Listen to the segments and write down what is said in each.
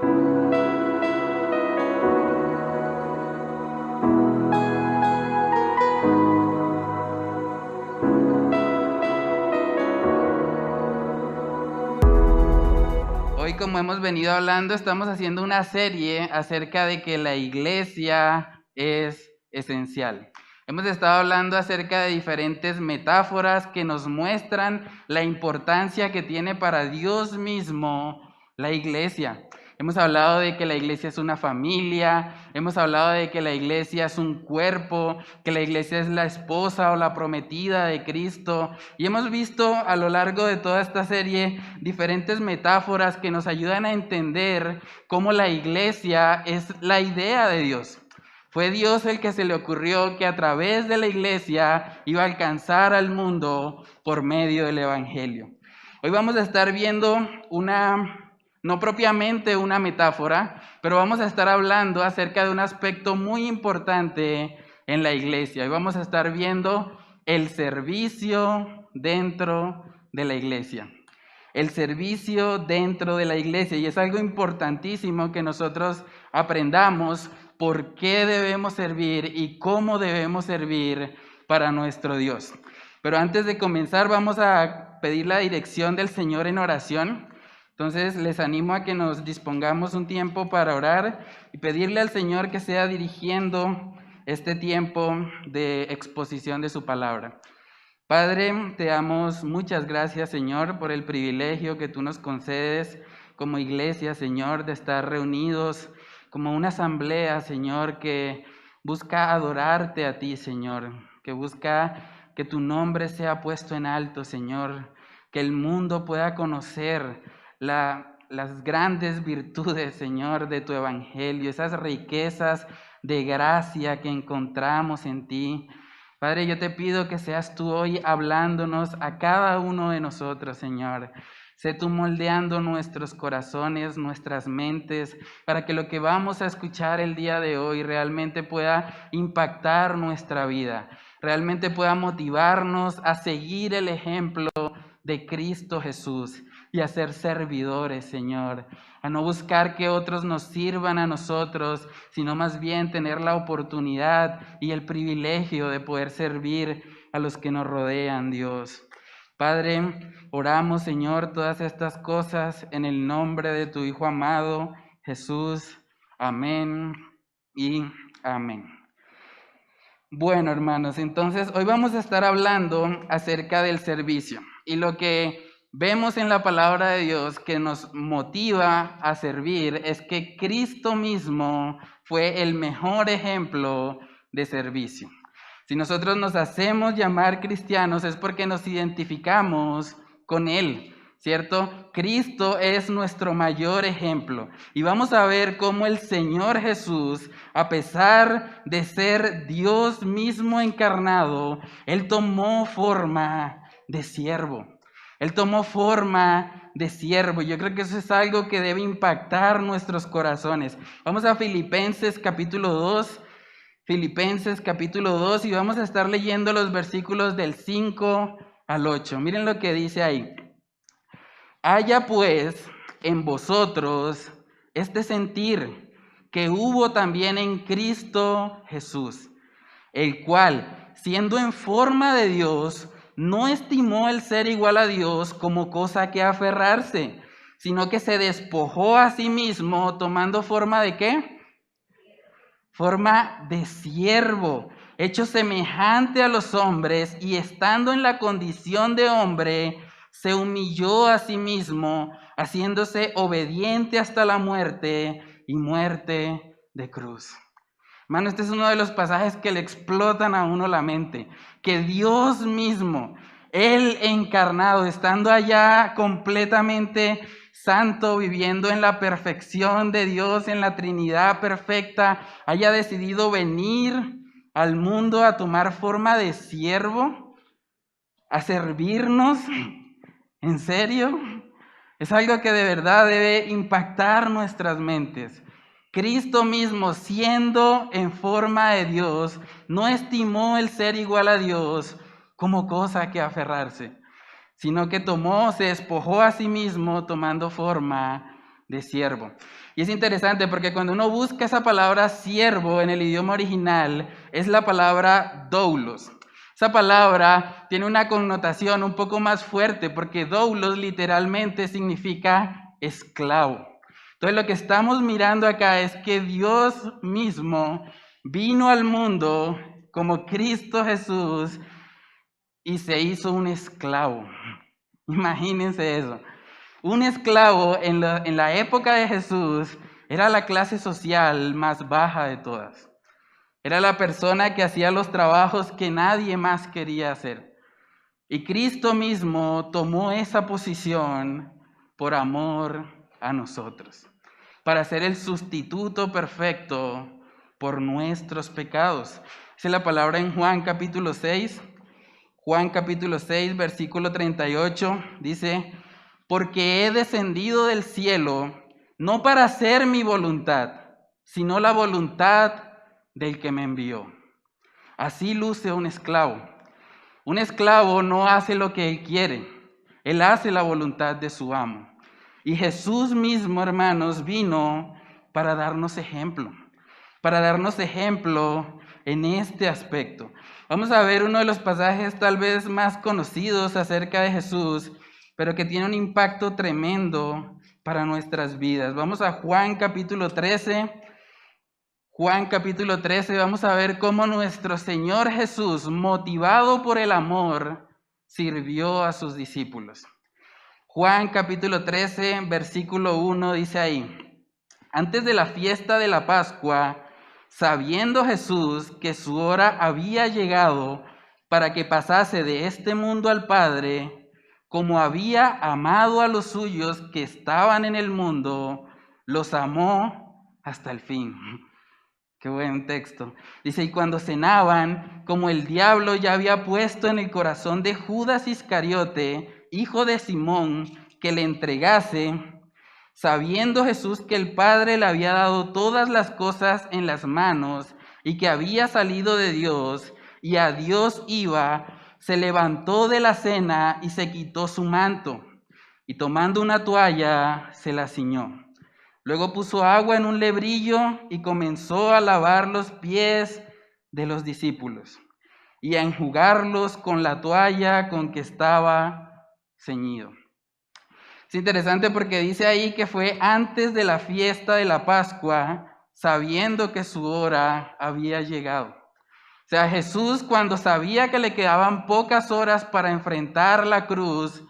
Hoy, como hemos venido hablando, estamos haciendo una serie acerca de que la iglesia es esencial. Hemos estado hablando acerca de diferentes metáforas que nos muestran la importancia que tiene para Dios mismo la iglesia. Hemos hablado de que la iglesia es una familia, hemos hablado de que la iglesia es un cuerpo, que la iglesia es la esposa o la prometida de Cristo. Y hemos visto a lo largo de toda esta serie diferentes metáforas que nos ayudan a entender cómo la iglesia es la idea de Dios. Fue Dios el que se le ocurrió que a través de la iglesia iba a alcanzar al mundo por medio del evangelio. Hoy vamos a estar viendo no propiamente una metáfora, pero vamos a estar hablando acerca de un aspecto muy importante en la iglesia. Hoy vamos a estar viendo el servicio dentro de la iglesia. El servicio dentro de la iglesia. Y es algo importantísimo que nosotros aprendamos por qué debemos servir y cómo debemos servir para nuestro Dios. Pero antes de comenzar, vamos a pedir la dirección del Señor en oración. Entonces les animo a que nos dispongamos un tiempo para orar y pedirle al Señor que sea dirigiendo este tiempo de exposición de su palabra. Padre, te damos muchas gracias, Señor, por el privilegio que tú nos concedes como iglesia, Señor, de estar reunidos como una asamblea, Señor, que busca adorarte a ti, Señor, que busca que tu nombre sea puesto en alto, Señor, que el mundo pueda conocer las grandes virtudes, Señor, de tu evangelio, esas riquezas de gracia que encontramos en ti. Padre, yo te pido que seas tú hoy hablándonos a cada uno de nosotros, Señor. Sé tú moldeando nuestros corazones, nuestras mentes, para que lo que vamos a escuchar el día de hoy realmente pueda impactar nuestra vida, realmente pueda motivarnos a seguir el ejemplo de Cristo Jesús y a ser servidores, Señor, a no buscar que otros nos sirvan a nosotros, sino más bien tener la oportunidad y el privilegio de poder servir a los que nos rodean, Dios. Padre, oramos, Señor, todas estas cosas en el nombre de tu Hijo amado, Jesús. Amén y amén. Bueno, hermanos, entonces hoy vamos a estar hablando acerca del servicio. Y lo que vemos en la palabra de Dios que nos motiva a servir es que Cristo mismo fue el mejor ejemplo de servicio. Si nosotros nos hacemos llamar cristianos es porque nos identificamos con Él, ¿cierto? Cristo es nuestro mayor ejemplo. Y vamos a ver cómo el Señor Jesús, a pesar de ser Dios mismo encarnado, Él tomó forma de siervo. Él tomó forma de siervo. Yo creo que eso es algo que debe impactar nuestros corazones. Vamos a Filipenses capítulo 2. Filipenses capítulo 2 y vamos a estar leyendo los versículos del 5 al 8. Miren lo que dice ahí. Haya pues en vosotros este sentir que hubo también en Cristo Jesús, el cual, siendo en forma de Dios, no estimó el ser igual a Dios como cosa que aferrarse, sino que se despojó a sí mismo, tomando forma ¿de qué? Forma de siervo, hecho semejante a los hombres, y estando en la condición de hombre, se humilló a sí mismo, haciéndose obediente hasta la muerte y muerte de cruz. Hermano, este es uno de los pasajes que le explotan a uno la mente, que Dios mismo, Él encarnado, estando allá completamente santo, viviendo en la perfección de Dios, en la Trinidad perfecta, haya decidido venir al mundo a tomar forma de siervo, a servirnos. ¿En serio? Es algo que de verdad debe impactar nuestras mentes. Cristo mismo, siendo en forma de Dios, no estimó el ser igual a Dios como cosa que aferrarse, sino que se despojó a sí mismo tomando forma de siervo. Y es interesante porque cuando uno busca esa palabra siervo en el idioma original, es la palabra doulos. Esa palabra tiene una connotación un poco más fuerte porque doulos literalmente significa esclavo. Entonces lo que estamos mirando acá es que Dios mismo vino al mundo como Cristo Jesús y se hizo un esclavo. Imagínense eso. Un esclavo en la época de Jesús era la clase social más baja de todas. Era la persona que hacía los trabajos que nadie más quería hacer. Y Cristo mismo tomó esa posición por amor a nosotros, para ser el sustituto perfecto por nuestros pecados. Dice la palabra en Juan capítulo 6, versículo 38, dice: porque he descendido del cielo, no para hacer mi voluntad, sino la voluntad del que me envió. Así luce un esclavo. Un esclavo no hace lo que él quiere, él hace la voluntad de su amo. Y Jesús mismo, hermanos, vino para darnos ejemplo en este aspecto. Vamos a ver uno de los pasajes tal vez más conocidos acerca de Jesús, pero que tiene un impacto tremendo para nuestras vidas. Vamos a Juan capítulo 13. Juan capítulo 13, vamos a ver cómo nuestro Señor Jesús, motivado por el amor, sirvió a sus discípulos. Juan capítulo 13, versículo 1 dice ahí: antes de la fiesta de la Pascua, sabiendo Jesús que su hora había llegado para que pasase de este mundo al Padre, como había amado a los suyos que estaban en el mundo, los amó hasta el fin. Qué buen texto. Dice: y cuando cenaban, como el diablo ya había puesto en el corazón de Judas Iscariote, hijo de Simón, que le entregase, sabiendo Jesús que el Padre le había dado todas las cosas en las manos y que había salido de Dios y a Dios iba, se levantó de la cena y se quitó su manto, y tomando una toalla se la ciñó. Luego puso agua en un lebrillo y comenzó a lavar los pies de los discípulos y a enjugarlos con la toalla con que estaba ceñido. Es interesante porque dice ahí que fue antes de la fiesta de la Pascua, sabiendo que su hora había llegado. O sea, Jesús, cuando sabía que le quedaban pocas horas para enfrentar la cruz,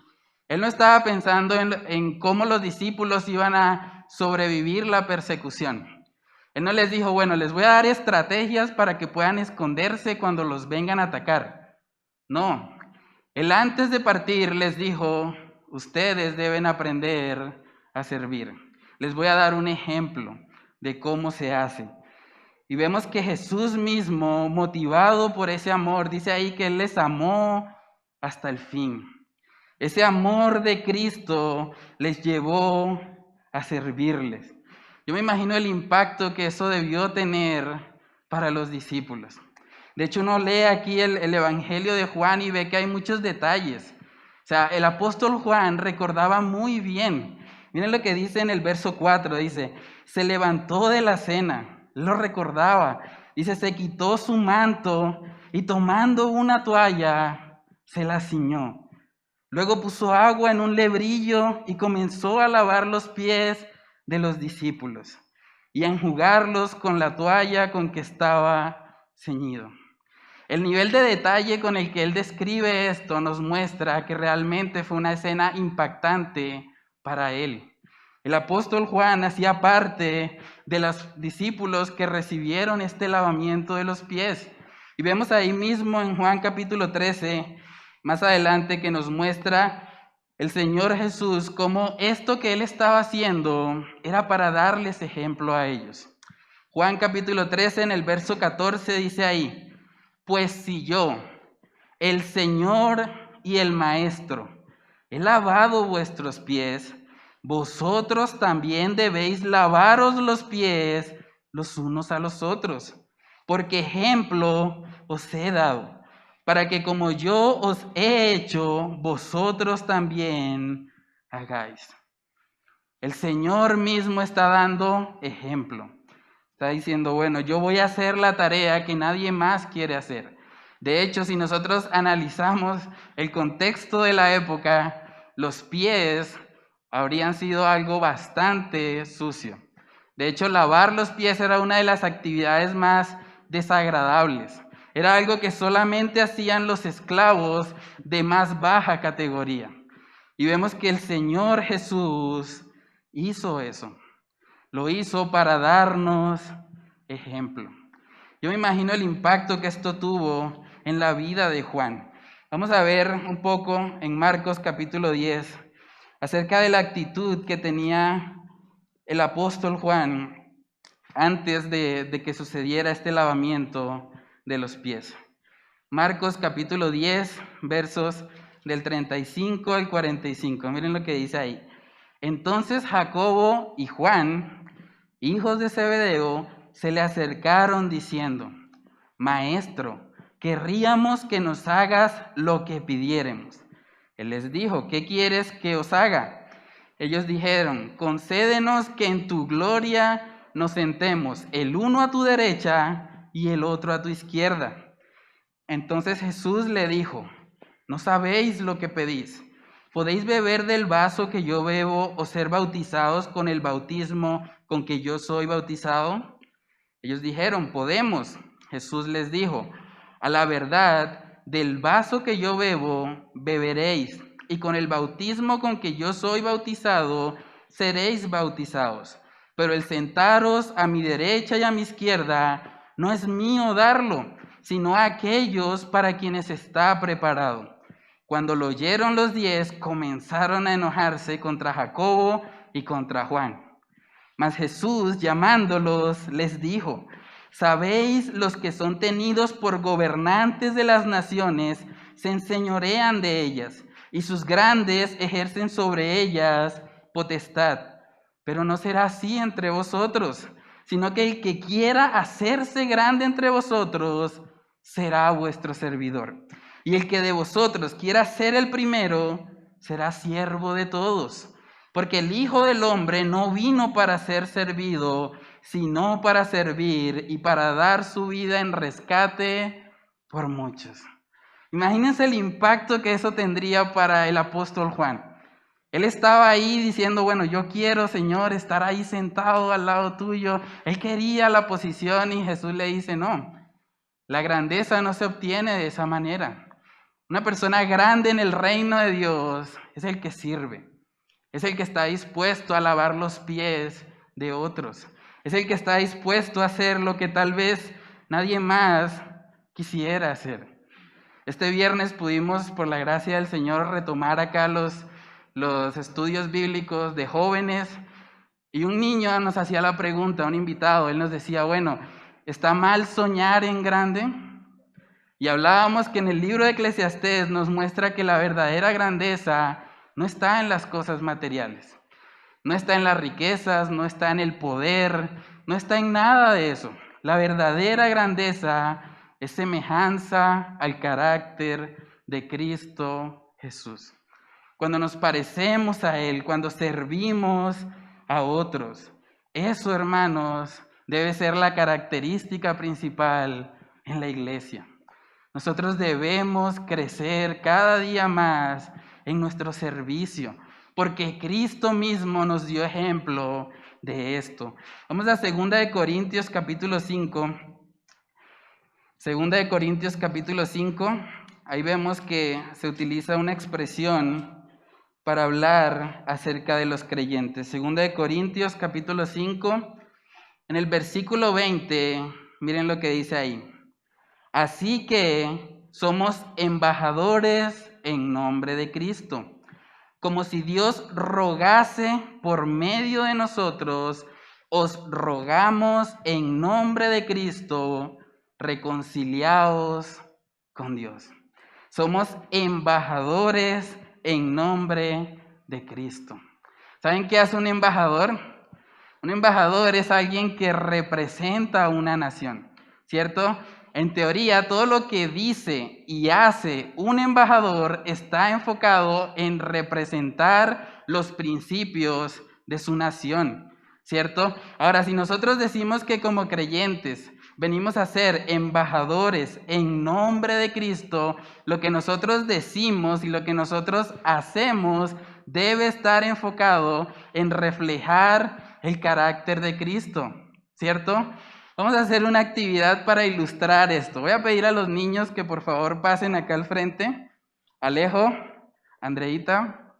él no estaba pensando en cómo los discípulos iban a sobrevivir la persecución. Él no les dijo: bueno, les voy a dar estrategias para que puedan esconderse cuando los vengan a atacar. No, él antes de partir les dijo: ustedes deben aprender a servir. Les voy a dar un ejemplo de cómo se hace. Y vemos que Jesús mismo, motivado por ese amor, dice ahí que Él les amó hasta el fin. Ese amor de Cristo les llevó a servirles. Yo me imagino el impacto que eso debió tener para los discípulos. De hecho, uno lee aquí el Evangelio de Juan y ve que hay muchos detalles. O sea, el apóstol Juan recordaba muy bien. Miren lo que dice en el verso 4, dice: se levantó de la cena. Lo recordaba. Dice: se quitó su manto y tomando una toalla se la ciñó. Luego puso agua en un lebrillo y comenzó a lavar los pies de los discípulos y a enjugarlos con la toalla con que estaba ceñido. El nivel de detalle con el que él describe esto nos muestra que realmente fue una escena impactante para él. El apóstol Juan hacía parte de los discípulos que recibieron este lavamiento de los pies. Y vemos ahí mismo en Juan capítulo 13, más adelante, que nos muestra el Señor Jesús cómo esto que Él estaba haciendo era para darles ejemplo a ellos. Juan capítulo 13, en el verso 14, dice ahí: pues si yo, el Señor y el Maestro, he lavado vuestros pies, vosotros también debéis lavaros los pies los unos a los otros, porque ejemplo os he dado, para que como yo os he hecho, vosotros también hagáis. El Señor mismo está dando ejemplo. Está diciendo, bueno, yo voy a hacer la tarea que nadie más quiere hacer. De hecho, si nosotros analizamos el contexto de la época, los pies habrían sido algo bastante sucio. De hecho, lavar los pies era una de las actividades más desagradables. Era algo que solamente hacían los esclavos de más baja categoría. Y vemos que el Señor Jesús hizo eso. Lo hizo para darnos ejemplo. Yo me imagino el impacto que esto tuvo en la vida de Juan. Vamos a ver un poco en Marcos capítulo 10 acerca de la actitud que tenía el apóstol Juan antes de que sucediera este lavamiento de los pies. Marcos capítulo 10, versos del 35 al 45. Miren lo que dice ahí. Entonces Jacobo y Juan, hijos de Zebedeo, se le acercaron diciendo, Maestro, querríamos que nos hagas lo que pidiéremos. Él les dijo, ¿qué quieres que os haga? Ellos dijeron, concédenos que en tu gloria nos sentemos, el uno a tu derecha y el otro a tu izquierda. Entonces Jesús le dijo, no sabéis lo que pedís. ¿Podéis beber del vaso que yo bebo o ser bautizados con el bautismo con que yo soy bautizado? Ellos dijeron, podemos. Jesús les dijo, a la verdad, del vaso que yo bebo, beberéis, y con el bautismo con que yo soy bautizado, seréis bautizados. Pero el sentaros a mi derecha y a mi izquierda no es mío darlo, sino a aquellos para quienes está preparado. Cuando lo oyeron los 10, comenzaron a enojarse contra Jacobo y contra Juan. Mas Jesús, llamándolos, les dijo, ¿sabéis los que son tenidos por gobernantes de las naciones, se enseñorean de ellas, y sus grandes ejercen sobre ellas potestad? Pero no será así entre vosotros, sino que el que quiera hacerse grande entre vosotros, será vuestro servidor. Y el que de vosotros quiera ser el primero, será siervo de todos. Porque el Hijo del Hombre no vino para ser servido, sino para servir y para dar su vida en rescate por muchos. Imagínense el impacto que eso tendría para el apóstol Juan. Él estaba ahí diciendo, bueno, yo quiero, Señor, estar ahí sentado al lado tuyo. Él quería la posición y Jesús le dice, no, la grandeza no se obtiene de esa manera. Una persona grande en el reino de Dios es el que sirve. Es el que está dispuesto a lavar los pies de otros. Es el que está dispuesto a hacer lo que tal vez nadie más quisiera hacer. Este viernes pudimos, por la gracia del Señor, retomar acá los estudios bíblicos de jóvenes. Y un niño nos hacía la pregunta, un invitado, él nos decía, bueno, ¿está mal soñar en grande? Y hablábamos que en el libro de Eclesiastés nos muestra que la verdadera grandeza no está en las cosas materiales, no está en las riquezas, no está en el poder, no está en nada de eso. La verdadera grandeza es semejanza al carácter de Cristo Jesús. Cuando nos parecemos a Él, cuando servimos a otros. Eso, hermanos, debe ser la característica principal en la iglesia. Nosotros debemos crecer cada día más en nuestro servicio, porque Cristo mismo nos dio ejemplo de esto. Vamos a 2 de Corintios capítulo 5. 2 de Corintios capítulo 5, ahí vemos que se utiliza una expresión para hablar acerca de los creyentes. 2 de Corintios capítulo 5, en el versículo 20, miren lo que dice ahí. Así que somos embajadores en nombre de Cristo, como si Dios rogase por medio de nosotros, os rogamos en nombre de Cristo, reconciliaos con Dios. Somos embajadores en nombre de Cristo. ¿Saben qué hace un embajador? Un embajador es alguien que representa a una nación, ¿cierto? En teoría, todo lo que dice y hace un embajador está enfocado en representar los principios de su nación, ¿cierto? Ahora, si nosotros decimos que como creyentes venimos a ser embajadores en nombre de Cristo, lo que nosotros decimos y lo que nosotros hacemos debe estar enfocado en reflejar el carácter de Cristo, ¿cierto? Vamos a hacer una actividad para ilustrar esto. Voy a pedir a los niños que por favor pasen acá al frente. Alejo, Andreita.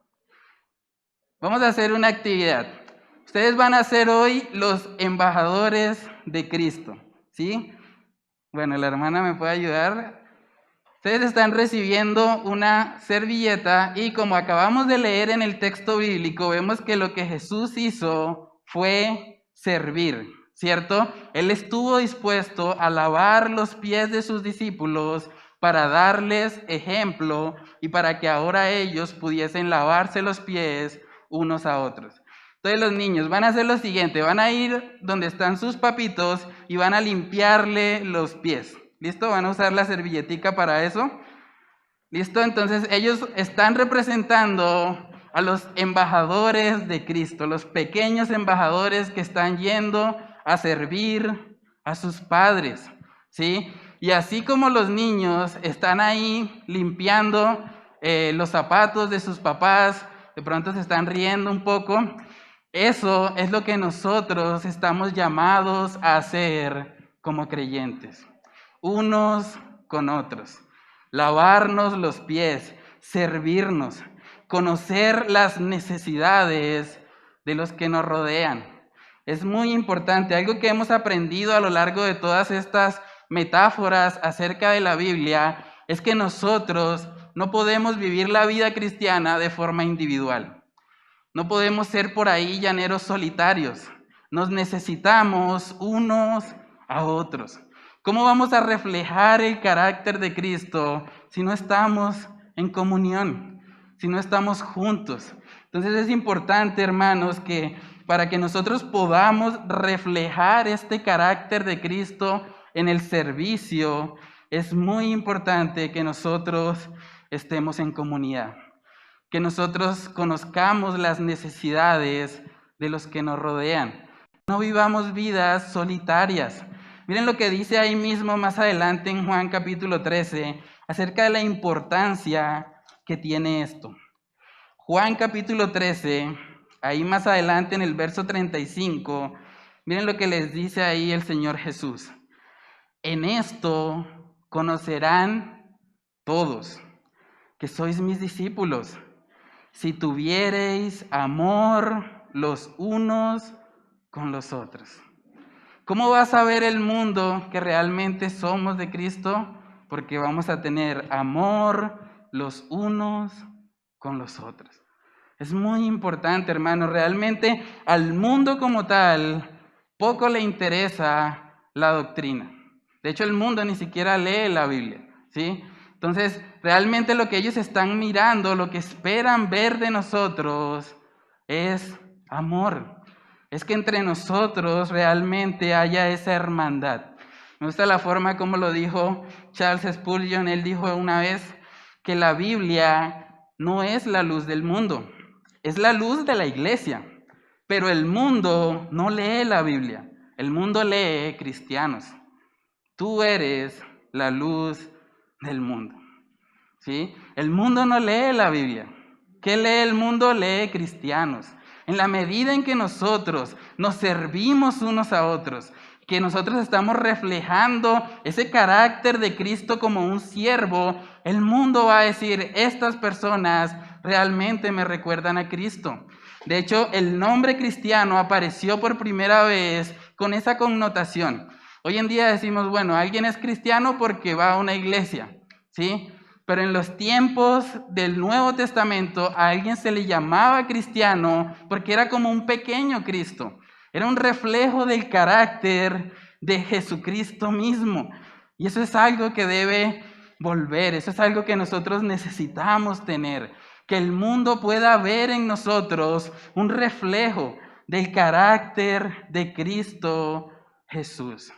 Vamos a hacer una actividad. Ustedes van a ser hoy los embajadores de Cristo, ¿sí? Bueno, la hermana me puede ayudar. Ustedes están recibiendo una servilleta y como acabamos de leer en el texto bíblico, vemos que lo que Jesús hizo fue servir, ¿cierto? Él estuvo dispuesto a lavar los pies de sus discípulos para darles ejemplo y para que ahora ellos pudiesen lavarse los pies unos a otros. Entonces los niños van a hacer lo siguiente, van a ir donde están sus papitos y van a limpiarle los pies. ¿Listo? Van a usar la servilletica para eso. ¿Listo? Entonces ellos están representando a los embajadores de Cristo, los pequeños embajadores que están yendo a servir a sus padres, ¿sí? Y así como los niños están ahí limpiando los zapatos de sus papás, de pronto se están riendo un poco, eso es lo que nosotros estamos llamados a hacer como creyentes, unos con otros, lavarnos los pies, servirnos, conocer las necesidades de los que nos rodean. Es muy importante, algo que hemos aprendido a lo largo de todas estas metáforas acerca de la Biblia, es que nosotros no podemos vivir la vida cristiana de forma individual. No podemos ser por ahí llaneros solitarios. Nos necesitamos unos a otros. ¿Cómo vamos a reflejar el carácter de Cristo si no estamos en comunión, si no estamos juntos? Entonces es importante, hermanos, que para que nosotros podamos reflejar este carácter de Cristo en el servicio, es muy importante que nosotros estemos en comunidad, que nosotros conozcamos las necesidades de los que nos rodean. No vivamos vidas solitarias. Miren lo que dice ahí mismo más adelante en Juan capítulo 13 acerca de la importancia que tiene esto. Juan capítulo 13, ahí más adelante en el verso 35, miren lo que les dice ahí el Señor Jesús. En esto conocerán todos que sois mis discípulos, si tuviereis amor los unos con los otros. ¿Cómo va a saber el mundo que realmente somos de Cristo? Porque vamos a tener amor los unos con los otros. Es muy importante, hermano. Realmente al mundo como tal poco le interesa la doctrina. De hecho, el mundo ni siquiera lee la Biblia, ¿sí? Entonces, realmente lo que ellos están mirando, lo que esperan ver de nosotros es amor. Es que entre nosotros realmente haya esa hermandad. Me gusta la forma como lo dijo Charles Spurgeon. Él dijo una vez que la Biblia no es la luz del mundo, es la luz de la iglesia. Pero el mundo no lee la Biblia, el mundo lee cristianos. Tú eres la luz del mundo, ¿sí? El mundo no lee la Biblia. ¿Qué lee el mundo? Lee cristianos. En la medida en que nosotros nos servimos unos a otros, que nosotros estamos reflejando ese carácter de Cristo como un siervo, el mundo va a decir, estas personas realmente me recuerdan a Cristo. De hecho, el nombre cristiano apareció por primera vez con esa connotación. Hoy en día decimos, bueno, alguien es cristiano porque va a una iglesia, ¿sí? Pero en los tiempos del Nuevo Testamento a alguien se le llamaba cristiano porque era como un pequeño Cristo. Era un reflejo del carácter de Jesucristo mismo. Y eso es algo que debe volver, eso es algo que nosotros necesitamos tener. Que el mundo pueda ver en nosotros un reflejo del carácter de Cristo Jesús.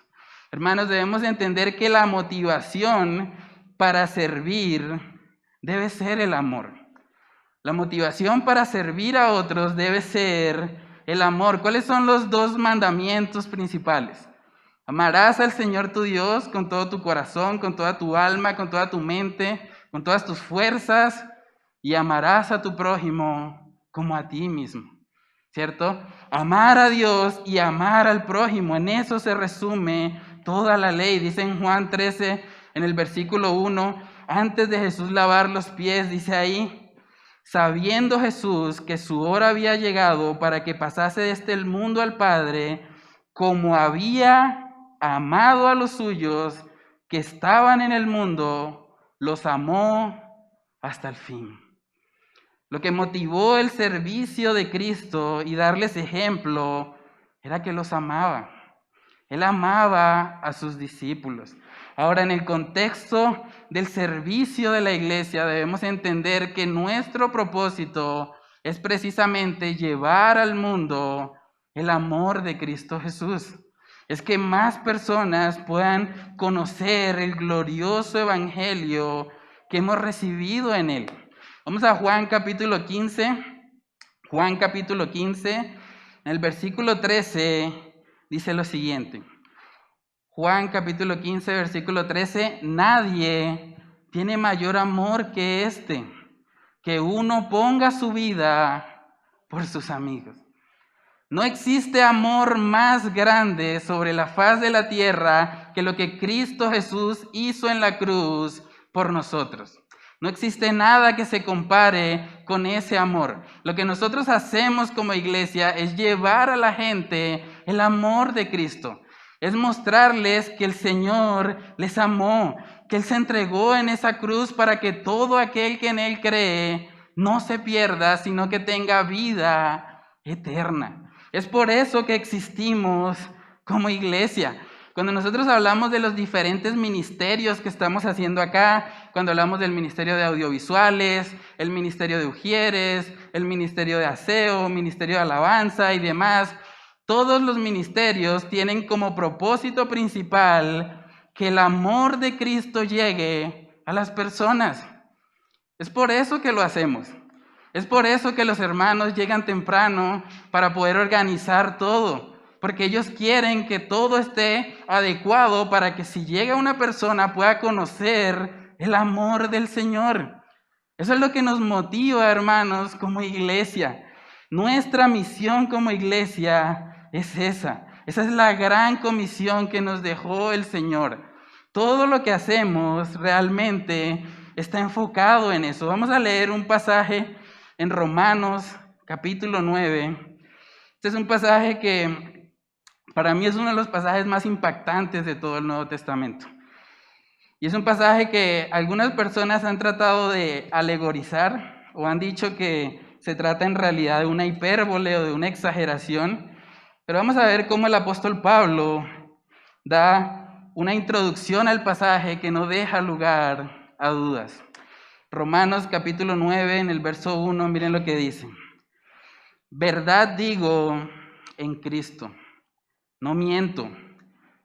Hermanos, debemos entender que la motivación para servir debe ser el amor. La motivación para servir a otros debe ser el amor. ¿Cuáles son los dos mandamientos principales? Amarás al Señor tu Dios con todo tu corazón, con toda tu alma, con toda tu mente, con todas tus fuerzas, y amarás a tu prójimo como a ti mismo, ¿cierto? Amar a Dios y amar al prójimo, en eso se resume toda la ley. Dice en Juan 13, en el versículo 1, antes de Jesús lavar los pies, dice ahí: sabiendo Jesús que su hora había llegado para que pasase de este mundo al Padre, como había amado a los suyos que estaban en el mundo, los amó hasta el fin. Lo que motivó el servicio de Cristo y darles ejemplo era que los amaba. Él amaba a sus discípulos. Ahora, en el contexto del servicio de la iglesia, debemos entender que nuestro propósito es precisamente llevar al mundo el amor de Cristo Jesús. Es que más personas puedan conocer el glorioso evangelio que hemos recibido en Él. Vamos a Juan capítulo 15. Juan capítulo 15, en el versículo 13, dice lo siguiente. Juan capítulo 15, versículo 13, nadie tiene mayor amor que este, que uno ponga su vida por sus amigos. No existe amor más grande sobre la faz de la tierra que lo que Cristo Jesús hizo en la cruz por nosotros. No existe nada que se compare con ese amor. Lo que nosotros hacemos como iglesia es llevar a la gente el amor de Cristo. Es mostrarles que el Señor les amó, que Él se entregó en esa cruz para que todo aquel que en Él cree no se pierda, sino que tenga vida eterna. Es por eso que existimos como iglesia. Cuando nosotros hablamos de los diferentes ministerios que estamos haciendo acá, cuando hablamos del ministerio de audiovisuales, el ministerio de ujieres, el ministerio de aseo, ministerio de alabanza y demás, todos los ministerios tienen como propósito principal que el amor de Cristo llegue a las personas. Es por eso que lo hacemos. Es por eso que los hermanos llegan temprano para poder organizar todo. Porque ellos quieren que todo esté adecuado para que si llega una persona pueda conocer el amor del Señor. Eso es lo que nos motiva, hermanos, como iglesia. Nuestra misión como iglesia es esa. Esa es la gran comisión que nos dejó el Señor. Todo lo que hacemos realmente está enfocado en eso. Vamos a leer un pasaje en Romanos capítulo 9. Este es un pasaje que para mí es uno de los pasajes más impactantes de todo el Nuevo Testamento. Y es un pasaje que algunas personas han tratado de alegorizar o han dicho que se trata en realidad de una hipérbole o de una exageración. Pero vamos a ver cómo el apóstol Pablo da una introducción al pasaje que no deja lugar a dudas. Romanos capítulo 9, en el verso 1, miren lo que dice. Verdad digo en Cristo, no miento,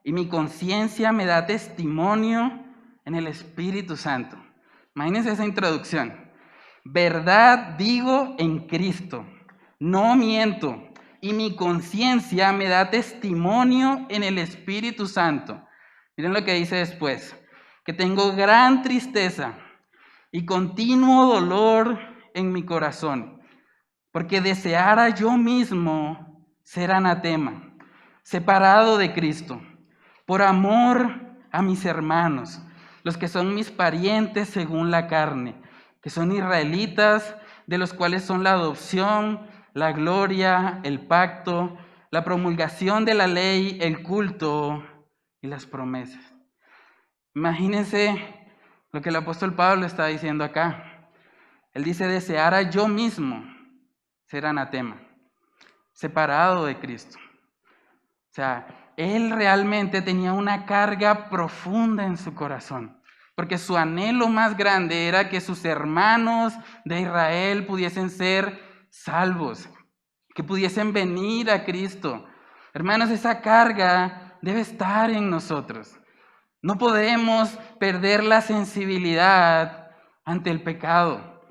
y mi conciencia me da testimonio en el Espíritu Santo. Imagínense esa introducción. Verdad digo en Cristo, no miento, y mi conciencia me da testimonio en el Espíritu Santo. Miren lo que dice después, que tengo gran tristeza y continuo dolor en mi corazón, porque deseara yo mismo ser anatema, separado de Cristo, por amor a mis hermanos, los que son mis parientes según la carne, que son israelitas, de los cuales son la adopción, la gloria, el pacto, la promulgación de la ley, el culto y las promesas. Imagínense lo que el apóstol Pablo está diciendo acá. Él dice, deseara yo mismo ser anatema, separado de Cristo. O sea, él realmente tenía una carga profunda en su corazón, porque su anhelo más grande era que sus hermanos de Israel pudiesen ser salvos, que pudiesen venir a Cristo. Hermanos, esa carga debe estar en nosotros. No podemos perder la sensibilidad ante el pecado.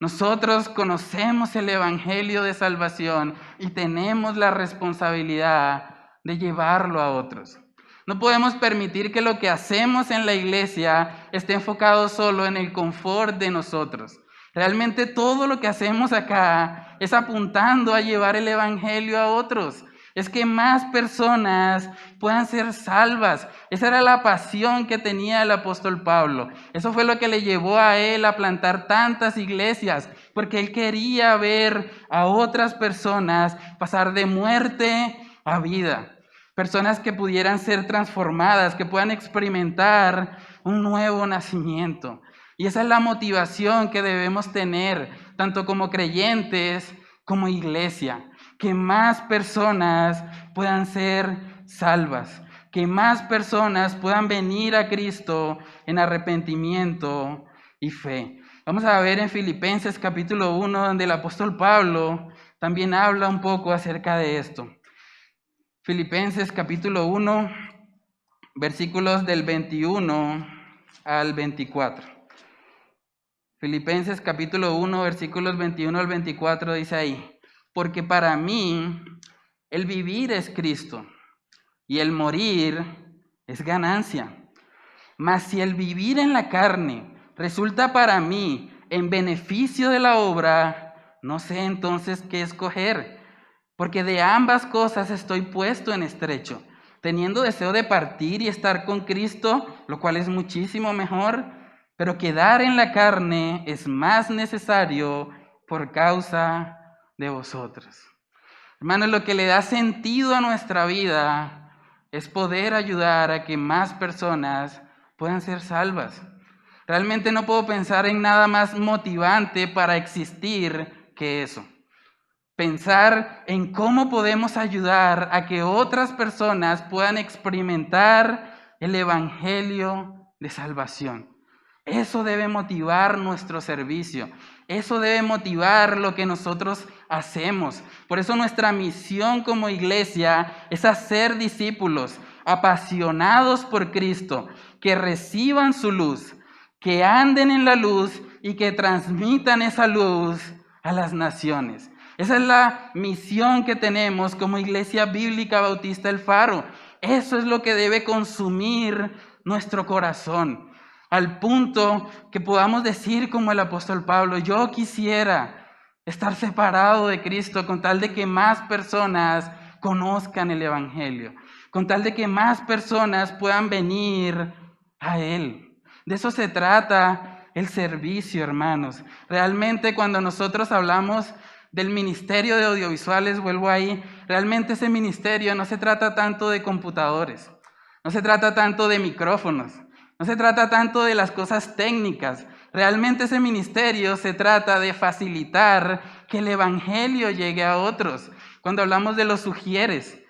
Nosotros conocemos el Evangelio de salvación y tenemos la responsabilidad de llevarlo a otros. No podemos permitir que lo que hacemos en la iglesia esté enfocado solo en el confort de nosotros. Realmente todo lo que hacemos acá es apuntando a llevar el Evangelio a otros. Es que más personas puedan ser salvas. Esa era la pasión que tenía el apóstol Pablo. Eso fue lo que le llevó a él a plantar tantas iglesias, porque él quería ver a otras personas pasar de muerte a vida. Personas que pudieran ser transformadas, que puedan experimentar un nuevo nacimiento. Y esa es la motivación que debemos tener, tanto como creyentes como iglesia. Que más personas puedan ser salvas, que más personas puedan venir a Cristo en arrepentimiento y fe. Vamos a ver en Filipenses capítulo 1, donde el apóstol Pablo también habla un poco acerca de esto. Filipenses capítulo 1, versículos del 21 al 24. Filipenses capítulo 1, versículos 21 al 24 dice ahí: porque para mí el vivir es Cristo y el morir es ganancia. Mas si el vivir en la carne resulta para mí en beneficio de la obra, no sé entonces qué escoger, porque de ambas cosas estoy puesto en estrecho, teniendo deseo de partir y estar con Cristo, lo cual es muchísimo mejor, pero quedar en la carne es más necesario por causa de vosotros. Hermanos, lo que le da sentido a nuestra vida es poder ayudar a que más personas puedan ser salvas. Realmente no puedo pensar en nada más motivante para existir que eso. Pensar en cómo podemos ayudar a que otras personas puedan experimentar el Evangelio de salvación. Eso debe motivar nuestro servicio. Eso debe motivar lo que nosotros hacemos. Por eso nuestra misión como iglesia es hacer discípulos apasionados por Cristo, que reciban su luz, que anden en la luz y que transmitan esa luz a las naciones. Esa es la misión que tenemos como Iglesia Bíblica Bautista El Faro. Eso es lo que debe consumir nuestro corazón, al punto que podamos decir como el apóstol Pablo: yo quisiera estar separado de Cristo con tal de que más personas conozcan el Evangelio, con tal de que más personas puedan venir a Él. De eso se trata el servicio, hermanos. Realmente cuando nosotros hablamos del ministerio de audiovisuales, vuelvo ahí, realmente ese ministerio no se trata tanto de computadores, no se trata tanto de micrófonos, no se trata tanto de las cosas técnicas. Realmente ese ministerio se trata de facilitar que el Evangelio llegue a otros. Cuando hablamos de los ujieres,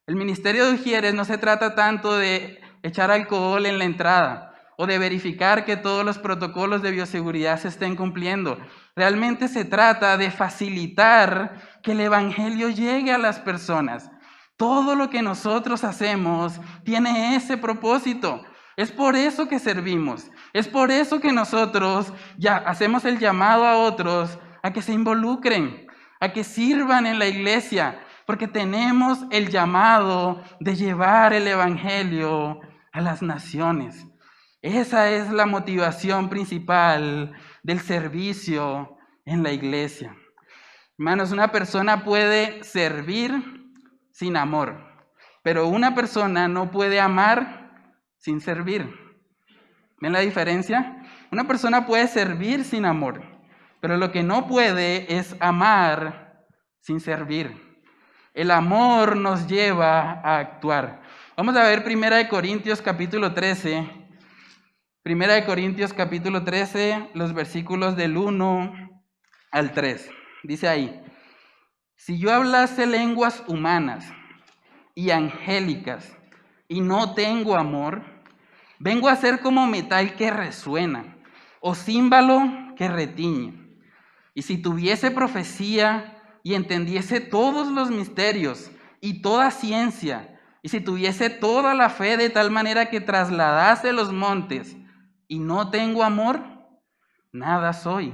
el ministerio de ujieres no se trata tanto de echar alcohol en la entrada o de verificar que todos los protocolos de bioseguridad se estén cumpliendo. Realmente se trata de facilitar que el Evangelio llegue a las personas. Todo lo que nosotros hacemos tiene ese propósito. Es por eso que servimos. Es por eso que nosotros ya hacemos el llamado a otros a que se involucren, a que sirvan en la iglesia, porque tenemos el llamado de llevar el Evangelio a las naciones. Esa es la motivación principal del servicio en la iglesia. Hermanos, una persona puede servir sin amor, pero una persona no puede amar sin servir. ¿Ven la diferencia? Una persona puede servir sin amor, pero lo que no puede es amar sin servir. El amor nos lleva a actuar. Vamos a ver 1 Corintios capítulo 13. 1 Corintios capítulo 13, los versículos del 1 al 3. Dice ahí: si yo hablase lenguas humanas y angélicas y no tengo amor, vengo a ser como metal que resuena o címbalo que retiñe. Y si tuviese profecía y entendiese todos los misterios y toda ciencia, y si tuviese toda la fe de tal manera que trasladase los montes, y no tengo amor, nada soy.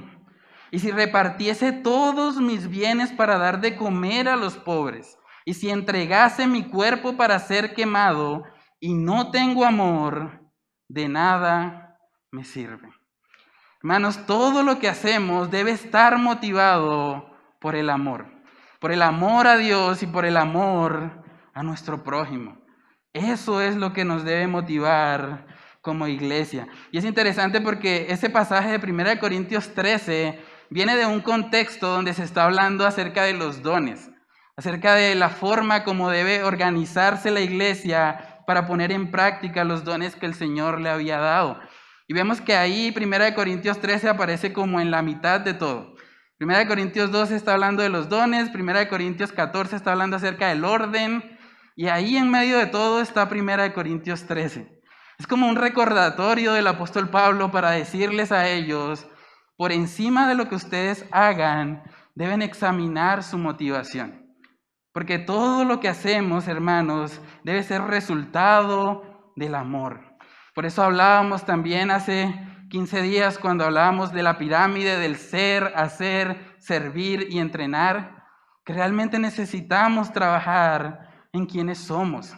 y si repartiese todos mis bienes para dar de comer a los pobres, y si entregase mi cuerpo para ser quemado, y no tengo amor, de nada me sirve. Hermanos, todo lo que hacemos debe estar motivado por el amor a Dios y por el amor a nuestro prójimo. Eso es lo que nos debe motivar como iglesia. Y es interesante porque ese pasaje de 1 Corintios 13 viene de un contexto donde se está hablando acerca de los dones, acerca de la forma como debe organizarse la iglesia para poner en práctica los dones que el Señor le había dado. Y vemos que ahí 1 Corintios 13 aparece como en la mitad de todo. 1 Corintios 12 está hablando de los dones, 1 Corintios 14 está hablando acerca del orden, y ahí en medio de todo está 1 Corintios 13. Es como un recordatorio del apóstol Pablo para decirles a ellos, por encima de lo que ustedes hagan, deben examinar su motivación. Porque todo lo que hacemos, hermanos, debe ser resultado del amor. Por eso hablábamos también hace 15 días cuando hablábamos de la pirámide del ser, hacer, servir y entrenar, que realmente necesitamos trabajar en quienes somos.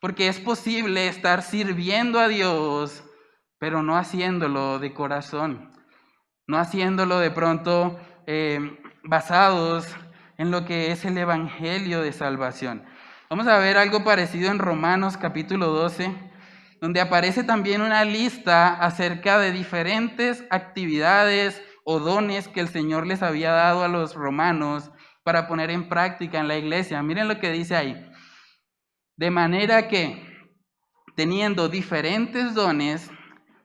Porque es posible estar sirviendo a Dios, pero no haciéndolo de corazón, no haciéndolo de pronto basados en lo que es el evangelio de salvación. Vamos a ver algo parecido en Romanos capítulo 12, donde aparece también una lista acerca de diferentes actividades o dones que el Señor les había dado a los romanos para poner en práctica en la iglesia. Miren lo que dice ahí. De manera que, teniendo diferentes dones,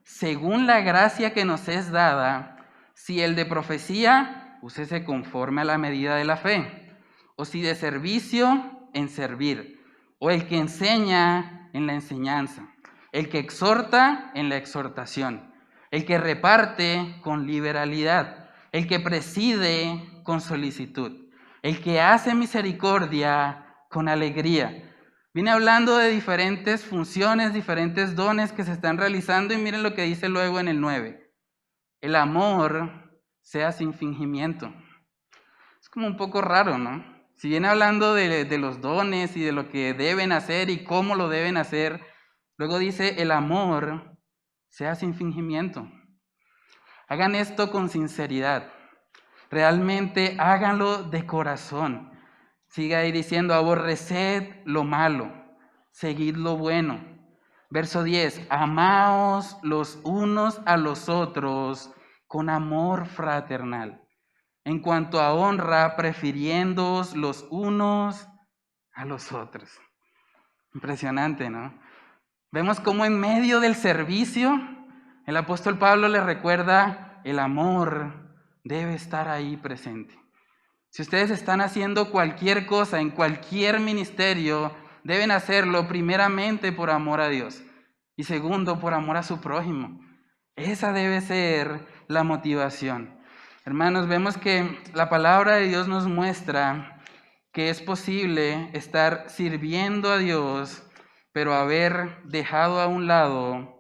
según la gracia que nos es dada, si el de profecía, úsese conforme a la medida de la fe, o si de servicio, en servir, o el que enseña, en la enseñanza, el que exhorta, en la exhortación, el que reparte, con liberalidad, el que preside, con solicitud, el que hace misericordia, con alegría. Viene hablando de diferentes funciones, diferentes dones que se están realizando y miren lo que dice luego en el 9. El amor sea sin fingimiento. Es como un poco raro, ¿no? Si viene hablando de los dones y de lo que deben hacer y cómo lo deben hacer, luego dice el amor sea sin fingimiento. Hagan esto con sinceridad. Realmente háganlo de corazón. Sigue ahí diciendo, aborreced lo malo, seguid lo bueno. Verso 10, amaos los unos a los otros con amor fraternal. En cuanto a honra, prefiriéndoos los unos a los otros. Impresionante, ¿no? Vemos cómo en medio del servicio, el apóstol Pablo le recuerda, el amor debe estar ahí presente. Si ustedes están haciendo cualquier cosa en cualquier ministerio, deben hacerlo primeramente por amor a Dios y segundo por amor a su prójimo. Esa debe ser la motivación. Hermanos, vemos que la palabra de Dios nos muestra que es posible estar sirviendo a Dios, pero haber dejado a un lado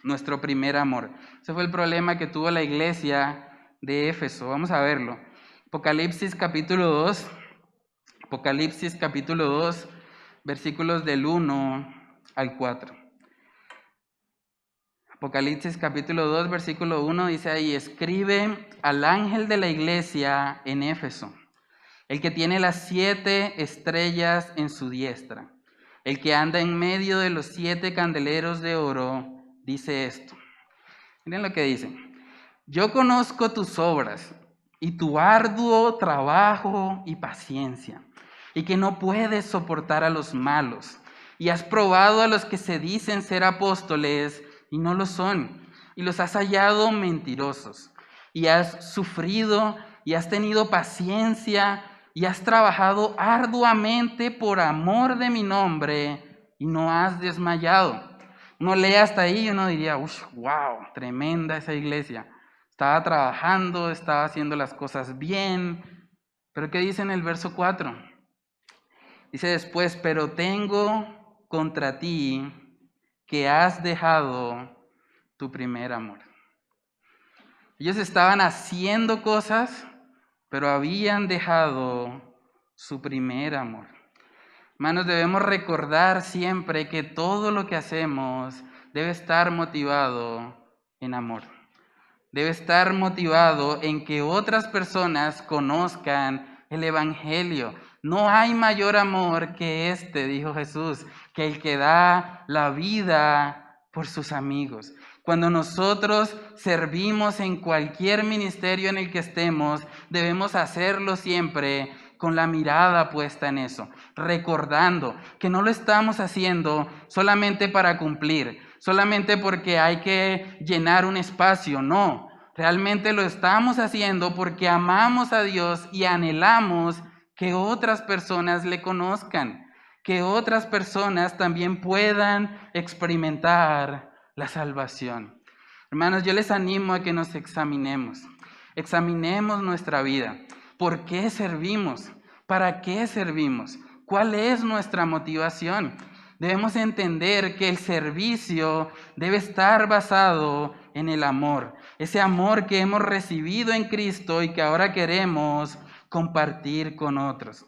nuestro primer amor. Ese fue el problema que tuvo la iglesia de Éfeso. Vamos a verlo. Apocalipsis capítulo 2, versículos del 1 al 4. Apocalipsis capítulo 2, versículo 1 dice ahí, escribe al ángel de la iglesia en Éfeso, el que tiene las 7 estrellas en su diestra, el que anda en medio de los 7 candeleros de oro, dice esto. Miren lo que dice. Yo conozco tus obras y tu arduo trabajo y paciencia, y que no puedes soportar a los malos, y has probado a los que se dicen ser apóstoles y no lo son, y los has hallado mentirosos, y has sufrido y has tenido paciencia y has trabajado arduamente por amor de mi nombre y no has desmayado. Uno lee hasta ahí y uno diría, wow, tremenda esa iglesia. Estaba trabajando, estaba haciendo las cosas bien. Pero ¿qué dice en el verso 4? Dice después, pero tengo contra ti que has dejado tu primer amor. Ellos estaban haciendo cosas, pero habían dejado su primer amor. Hermanos, debemos recordar siempre que todo lo que hacemos debe estar motivado en amor. Debe estar motivado en que otras personas conozcan el Evangelio. No hay mayor amor que este, dijo Jesús, que el que da la vida por sus amigos. Cuando nosotros servimos en cualquier ministerio en el que estemos, debemos hacerlo siempre con la mirada puesta en eso, recordando que no lo estamos haciendo solamente para cumplir, solamente porque hay que llenar un espacio, no. Realmente lo estamos haciendo porque amamos a Dios y anhelamos que otras personas le conozcan, que otras personas también puedan experimentar la salvación. Hermanos, yo les animo a que nos examinemos nuestra vida. ¿Por qué servimos? ¿Para qué servimos? ¿Cuál es nuestra motivación? Debemos entender que el servicio debe estar basado en el amor. Ese amor que hemos recibido en Cristo y que ahora queremos compartir con otros.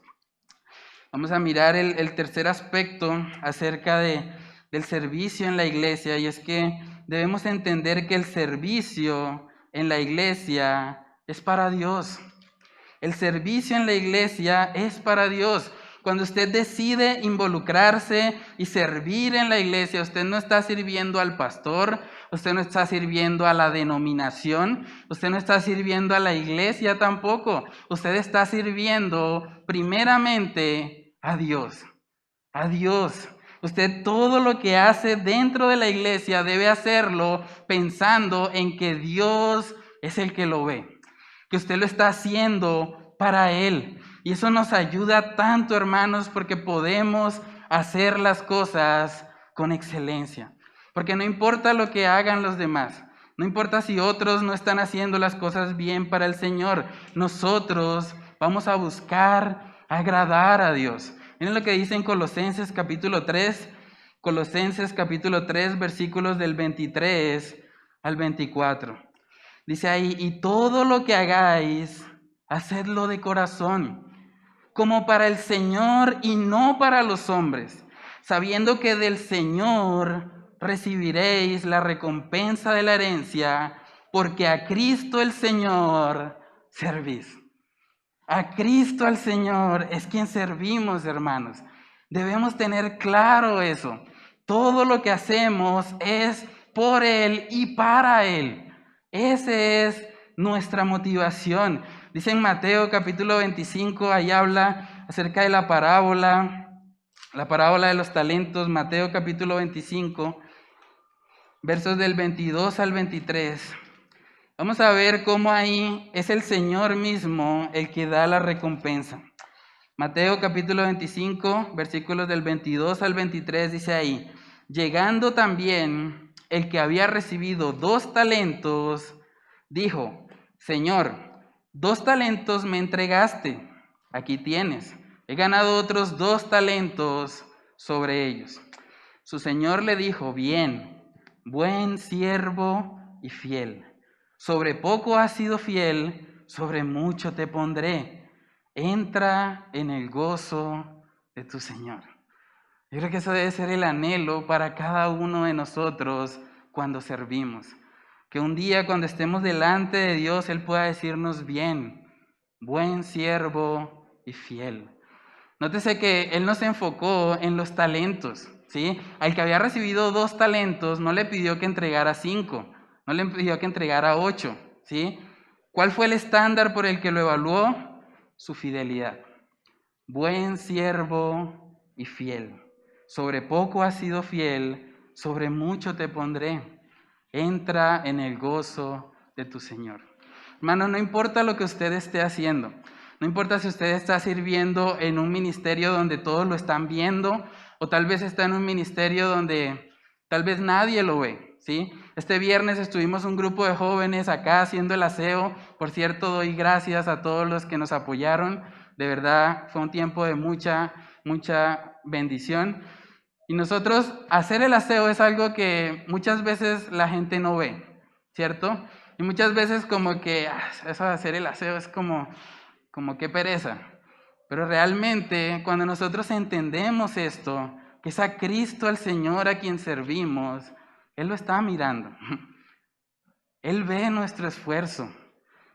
Vamos a mirar el tercer aspecto acerca del servicio en la iglesia, y es que debemos entender que el servicio en la iglesia es para Dios. El servicio en la iglesia es para Dios. Cuando usted decide involucrarse y servir en la iglesia, usted no está sirviendo al pastor, usted no está sirviendo a la denominación, usted no está sirviendo a la iglesia tampoco. Usted está sirviendo primeramente a Dios. A Dios. Usted todo lo que hace dentro de la iglesia debe hacerlo pensando en que Dios es el que lo ve, que usted lo está haciendo para Él. Y eso nos ayuda tanto, hermanos, porque podemos hacer las cosas con excelencia. Porque no importa lo que hagan los demás, no importa si otros no están haciendo las cosas bien para el Señor, nosotros vamos a buscar agradar a Dios. Miren lo que dice en Colosenses capítulo 3, versículos del 23 al 24. Dice ahí, y todo lo que hagáis, hacedlo de corazón, como para el Señor y no para los hombres, sabiendo que del Señor recibiréis la recompensa de la herencia, porque a Cristo el Señor servís. A Cristo el Señor es quien servimos, hermanos. Debemos tener claro eso. Todo lo que hacemos es por Él y para Él. Esa es nuestra motivación. Dice en Mateo capítulo 25, ahí habla acerca de la parábola de los talentos. Mateo capítulo 25, versos del 22 al 23. Vamos a ver cómo ahí es el Señor mismo el que da la recompensa. Mateo capítulo 25, versículos del 22 al 23 dice ahí, llegando también el que había recibido 2 talentos, dijo, Señor, 2 talentos me entregaste, aquí tienes, he ganado otros 2 talentos sobre ellos. Su Señor le dijo, bien, buen siervo y fiel. Sobre poco has sido fiel, sobre mucho te pondré. Entra en el gozo de tu Señor. Yo creo que eso debe ser el anhelo para cada uno de nosotros cuando servimos. Que un día cuando estemos delante de Dios, Él pueda decirnos bien, buen siervo y fiel. Nótese que Él nos enfocó en los talentos, ¿sí? Al que había recibido 2 talentos, no le pidió que entregara 5. No le pidió que entregara 8, ¿sí? ¿Cuál fue el estándar por el que lo evaluó? Su fidelidad. Buen siervo y fiel. Sobre poco has sido fiel, sobre mucho te pondré. Entra en el gozo de tu Señor. Hermano, no importa lo que usted esté haciendo. No importa si usted está sirviendo en un ministerio donde todos lo están viendo, o tal vez está en un ministerio donde tal vez nadie lo ve, ¿sí? Este viernes estuvimos un grupo de jóvenes acá haciendo el aseo. Por cierto, doy gracias a todos los que nos apoyaron. De verdad, fue un tiempo de mucha bendición. Y nosotros, hacer el aseo es algo que muchas veces la gente no ve, ¿cierto? Y muchas veces como que eso de hacer el aseo es como qué pereza. Pero realmente cuando nosotros entendemos esto, que es a Cristo, al Señor a quien servimos, Él lo está mirando. Él ve nuestro esfuerzo.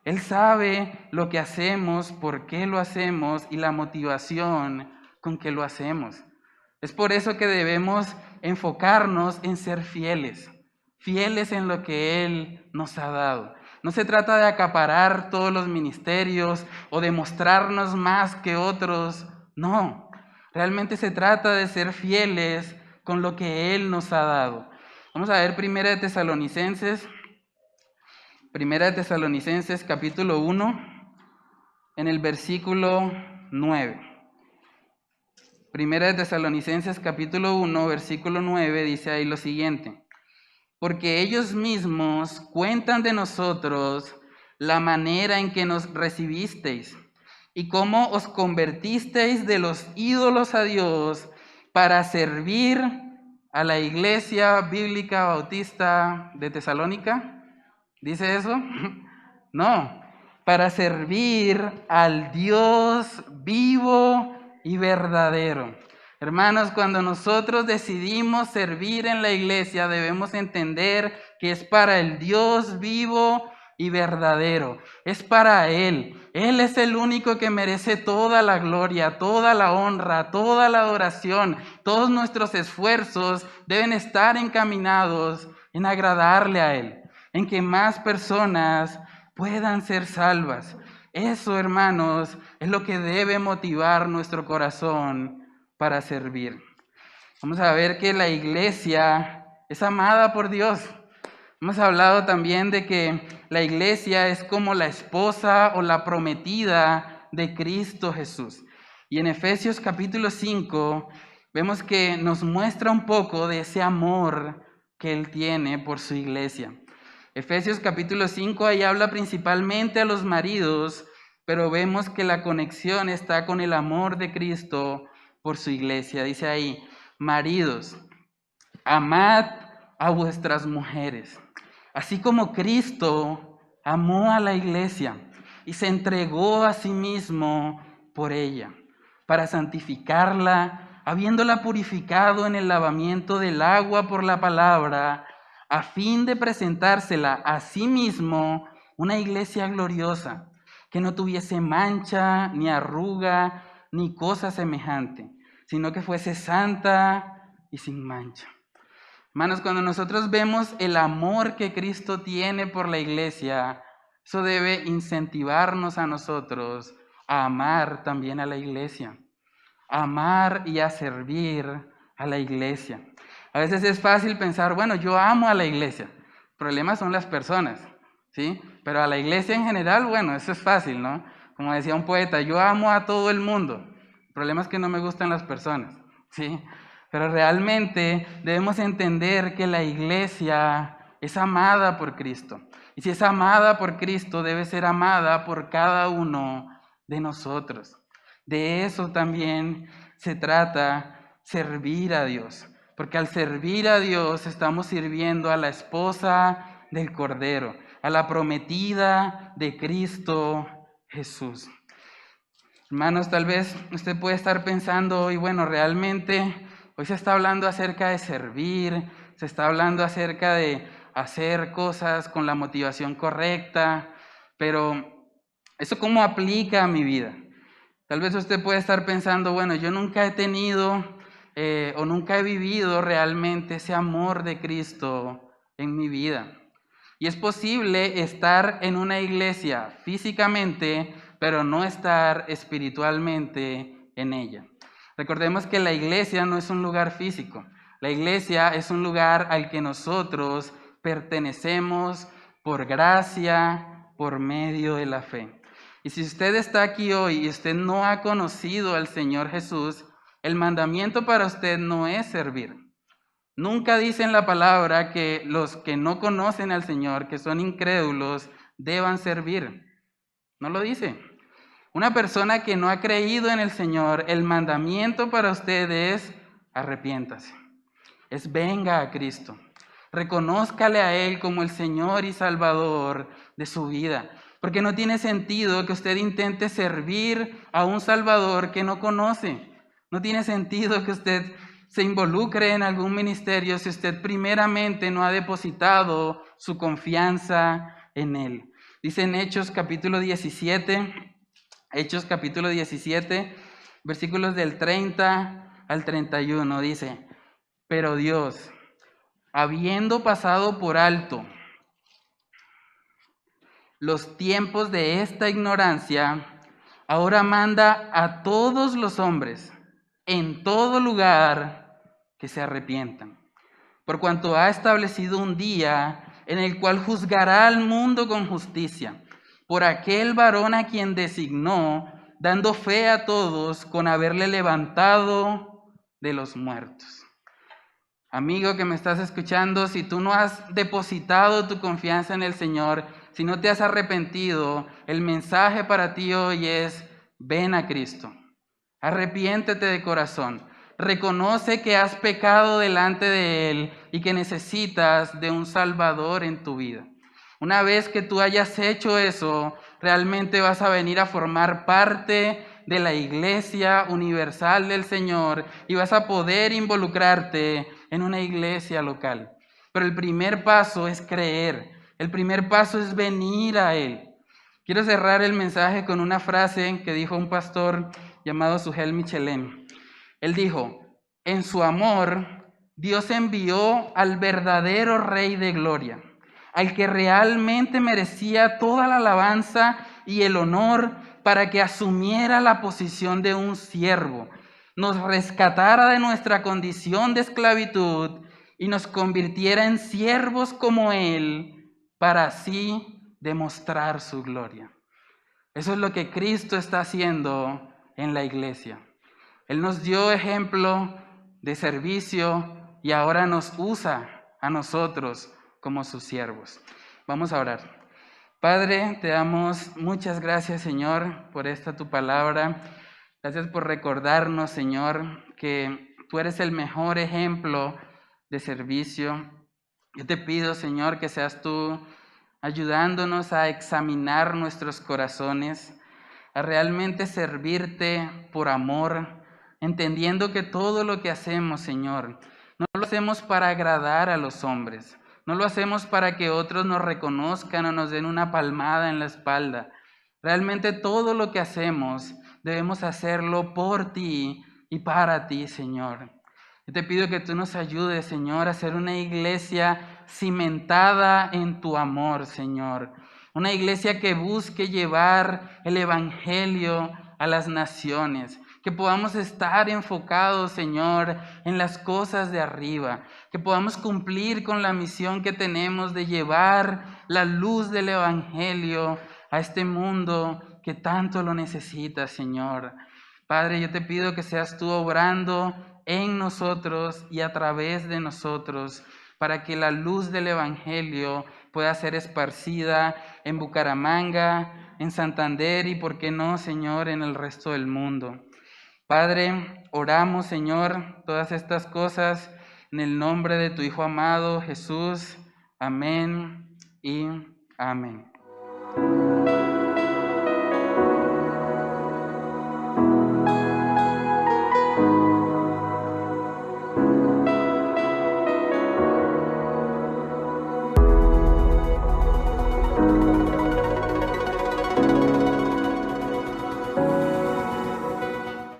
Él sabe lo que hacemos, por qué lo hacemos y la motivación con que lo hacemos. Es por eso que debemos enfocarnos en ser fieles, fieles en lo que Él nos ha dado. No se trata de acaparar todos los ministerios o de mostrarnos más que otros, no. Realmente se trata de ser fieles con lo que Él nos ha dado. Vamos a ver Primera de Tesalonicenses capítulo 1, en el versículo 9. Primera de Tesalonicenses capítulo 1, versículo 9 dice ahí lo siguiente: porque ellos mismos cuentan de nosotros la manera en que nos recibisteis y cómo os convertisteis de los ídolos a Dios para servir a la Iglesia Bíblica Bautista de Tesalónica. ¿Dice eso? No, para servir al Dios vivo y verdadero. Hermanos, cuando nosotros decidimos servir en la iglesia, debemos entender que es para el Dios vivo y verdadero. Es para Él. Él es el único que merece toda la gloria, toda la honra, toda la adoración. Todos nuestros esfuerzos deben estar encaminados en agradarle a Él, en que más personas puedan ser salvas. Eso, hermanos, es lo que debe motivar nuestro corazón para servir. Vamos a ver que la iglesia es amada por Dios. Hemos hablado también de que la iglesia es como la esposa o la prometida de Cristo Jesús. Y en Efesios capítulo 5 vemos que nos muestra un poco de ese amor que Él tiene por su iglesia. Efesios capítulo 5 ahí habla principalmente a los maridos, pero vemos que la conexión está con el amor de Cristo por su iglesia. Dice ahí: maridos, amad a vuestras mujeres, así como Cristo amó a la iglesia y se entregó a sí mismo por ella, para santificarla, habiéndola purificado en el lavamiento del agua por la palabra, a fin de presentársela a sí mismo una iglesia gloriosa, que no tuviese mancha, ni arruga, ni cosa semejante, sino que fuese santa y sin mancha. Hermanos, cuando nosotros vemos el amor que Cristo tiene por la iglesia, eso debe incentivarnos a nosotros a amar también a la iglesia, a amar y a servir a la iglesia. A veces es fácil pensar, bueno, yo amo a la iglesia, el problema son las personas, ¿sí? Pero a la iglesia en general, bueno, eso es fácil, ¿no? Como decía un poeta, yo amo a todo el mundo, el problema es que no me gustan las personas, ¿sí? Pero realmente debemos entender que la iglesia es amada por Cristo. Y si es amada por Cristo, debe ser amada por cada uno de nosotros. De eso también se trata servir a Dios. Porque al servir a Dios estamos sirviendo a la esposa del Cordero, a la prometida de Cristo Jesús. Hermanos, tal vez usted puede estar pensando hoy, bueno, realmente hoy se está hablando acerca de servir, se está hablando acerca de hacer cosas con la motivación correcta, pero ¿eso cómo aplica a mi vida? Tal vez usted puede estar pensando, bueno, yo nunca he tenido o nunca he vivido realmente ese amor de Cristo en mi vida. Y es posible estar en una iglesia físicamente, pero no estar espiritualmente en ella. Recordemos que la iglesia no es un lugar físico. La iglesia es un lugar al que nosotros pertenecemos por gracia, por medio de la fe. Y si usted está aquí hoy y usted no ha conocido al Señor Jesús, el mandamiento para usted no es servir. Nunca dice en la palabra que los que no conocen al Señor, que son incrédulos, deban servir. No lo dice. Una persona que no ha creído en el Señor, el mandamiento para usted es arrepiéntase. Es venga a Cristo. Reconózcale a Él como el Señor y Salvador de su vida. Porque no tiene sentido que usted intente servir a un Salvador que no conoce. No tiene sentido que usted se involucre en algún ministerio si usted primeramente no ha depositado su confianza en Él. Dice en Hechos capítulo 17, versículos del 30 al 31, dice: pero Dios, habiendo pasado por alto los tiempos de esta ignorancia, ahora manda a todos los hombres en todo lugar que se arrepientan, por cuanto ha establecido un día en el cual juzgará al mundo con justicia, por aquel varón a quien designó, dando fe a todos con haberle levantado de los muertos. Amigo que me estás escuchando, si tú no has depositado tu confianza en el Señor, si no te has arrepentido, el mensaje para ti hoy es: ven a Cristo. Arrepiéntete de corazón. Reconoce que has pecado delante de Él y que necesitas de un Salvador en tu vida. Una vez que tú hayas hecho eso, realmente vas a venir a formar parte de la Iglesia Universal del Señor y vas a poder involucrarte en una iglesia local. Pero el primer paso es creer. El primer paso es venir a Él. Quiero cerrar el mensaje con una frase que dijo un pastor llamado Sugel Michelén. Él dijo: en su amor, Dios envió al verdadero Rey de Gloria, al que realmente merecía toda la alabanza y el honor, para que asumiera la posición de un siervo, nos rescatara de nuestra condición de esclavitud y nos convirtiera en siervos como Él, para así demostrar su gloria. Eso es lo que Cristo está haciendo en la iglesia. Él nos dio ejemplo de servicio y ahora nos usa a nosotros como sus siervos. Vamos a orar. Padre, te damos muchas gracias, Señor, por esta tu palabra. Gracias por recordarnos, Señor, que tú eres el mejor ejemplo de servicio. Yo te pido, Señor, que seas tú ayudándonos a examinar nuestros corazones, a realmente servirte por amor, entendiendo que todo lo que hacemos, Señor, no lo hacemos para agradar a los hombres, no lo hacemos para que otros nos reconozcan o nos den una palmada en la espalda. Realmente todo lo que hacemos debemos hacerlo por ti y para ti, Señor. Yo te pido que tú nos ayudes, Señor, a ser una iglesia cimentada en tu amor, Señor. Una iglesia que busque llevar el evangelio a las naciones. Que podamos estar enfocados, Señor, en las cosas de arriba. Que podamos cumplir con la misión que tenemos de llevar la luz del evangelio a este mundo que tanto lo necesita, Señor. Padre, yo te pido que seas tú obrando en nosotros y a través de nosotros, para que la luz del evangelio pueda ser esparcida en Bucaramanga, en Santander y, por qué no, Señor, en el resto del mundo. Padre, oramos, Señor, todas estas cosas en el nombre de tu Hijo amado, Jesús. Amén y amén.